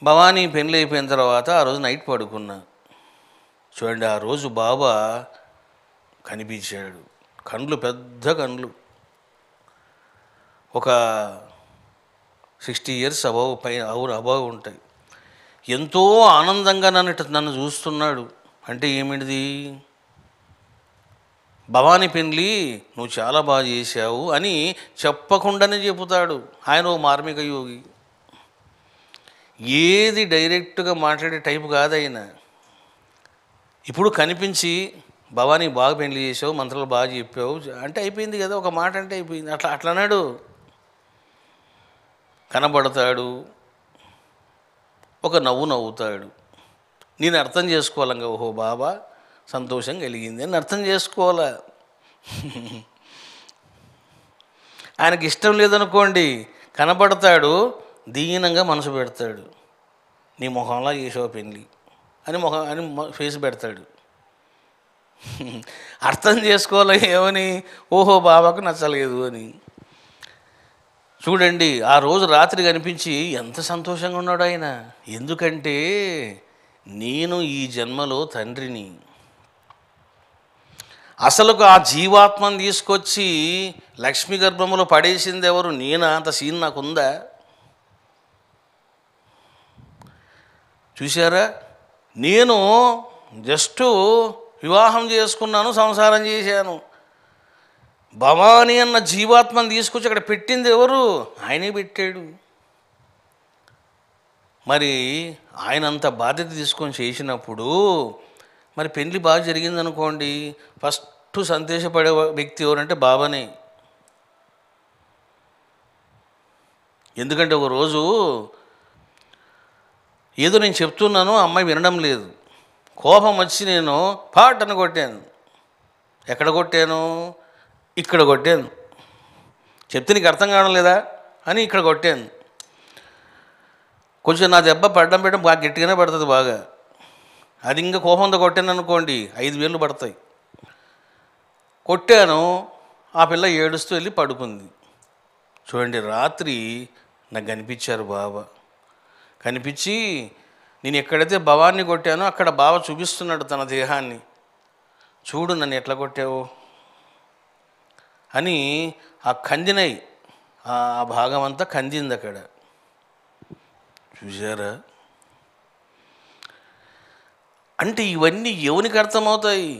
భవానీ పెళ్ళి అయిపోయిన తర్వాత ఆ రోజు నైట్ పడుకున్నా. చూడండి, ఆ రోజు బాబా కనిపించాడు. కండ్లు పెద్ద కండ్లు, ఒక 60 ఇయర్స్ అబవ్ పైన అబవ్ ఉంటాయి. ఎంతో ఆనందంగా నన్ను చూస్తున్నాడు. అంటే ఏమిటిది? భవానీ పెళ్ళి నువ్వు చాలా బాగా చేశావు అని చెప్పకుండానే చెబుతాడు. ఆయన ఓ మార్మిక యోగి. ఏది డైరెక్ట్గా మాట్లాడే టైపు కాదు ఆయన. ఇప్పుడు కనిపించి భవానీ బాగా పెళ్లి చేసావు, మంత్రాలు బాగా చెప్పావు అంటే అయిపోయింది కదా, ఒక మాట అంటే అయిపోయింది. అట్లా అన్నాడు. కనబడతాడు, ఒక నవ్వు నవ్వుతాడు. నేను అర్థం చేసుకోవాలంగా, ఓహో బాబా సంతోషం కలిగింది అని అర్థం చేసుకోవాలా. ఆయనకి ఇష్టం లేదనుకోండి, కనబడతాడు, దీనంగా మనసు పెడతాడు. నీ మొహంలా చేసావు పెళ్ళి అని ఫేస్ పెడతాడు. అర్థం చేసుకోవాలి ఏమని, ఓహో బాబాకు నచ్చలేదు అని. చూడండి, ఆ రోజు రాత్రి కనిపించి ఎంత సంతోషంగా ఉన్నాడు ఆయన. ఎందుకంటే నేను ఈ జన్మలో తండ్రిని, అసలుకు ఆ జీవాత్మను తీసుకొచ్చి లక్ష్మీ గర్భంలో పడేసింది ఎవరు? నేనా? అంత సీన్ నాకుందా? చూసారా, నేను జస్టు వివాహం చేసుకున్నాను, సంసారం చేశాను. భవానీ అన్న జీవాత్మను తీసుకొచ్చి అక్కడ పెట్టింది ఎవరు? ఆయనే పెట్టాడు. మరి ఆయన అంత బాధ్యత తీసుకొని చేసినప్పుడు మరి పెళ్ళి బాగా జరిగిందనుకోండి, ఫస్ట్ సంతోషపడే వ్యక్తి ఎవరంటే బాబానే. ఎందుకంటే ఒకరోజు ఏదో నేను చెప్తున్నాను, అమ్మాయి వినడం లేదు. కోపం వచ్చి నేను పాటను కొట్టాను. ఎక్కడ కొట్టాను? ఇక్కడ కొట్టాను. చెప్తే నీకు అర్థం కావడం లేదా అని ఇక్కడ కొట్టాను. కొంచెం నా దెబ్బ పెట్టడం బాగా గట్టిగానే పడుతుంది బాగా. అది ఇంకా కోపంతో కొట్టాను అనుకోండి, 5 వేలు పడతాయి. కొట్టాను, ఆ పిల్ల ఏడుస్తూ వెళ్ళి పడుకుంది. చూడండి, రాత్రి నాకు కనిపించారు బాబా. కనిపించి నేను ఎక్కడైతే భవాన్ని కొట్టానో అక్కడ బాబా చూపిస్తున్నాడు తన దేహాన్ని. చూడు నన్ను ఎట్లా కొట్టావు అని. ఆ కందినై ఆ భాగం అంతా కందింది అక్కడ. చూసారా? అంటే ఇవన్నీ ఎవరికి అర్థమవుతాయి?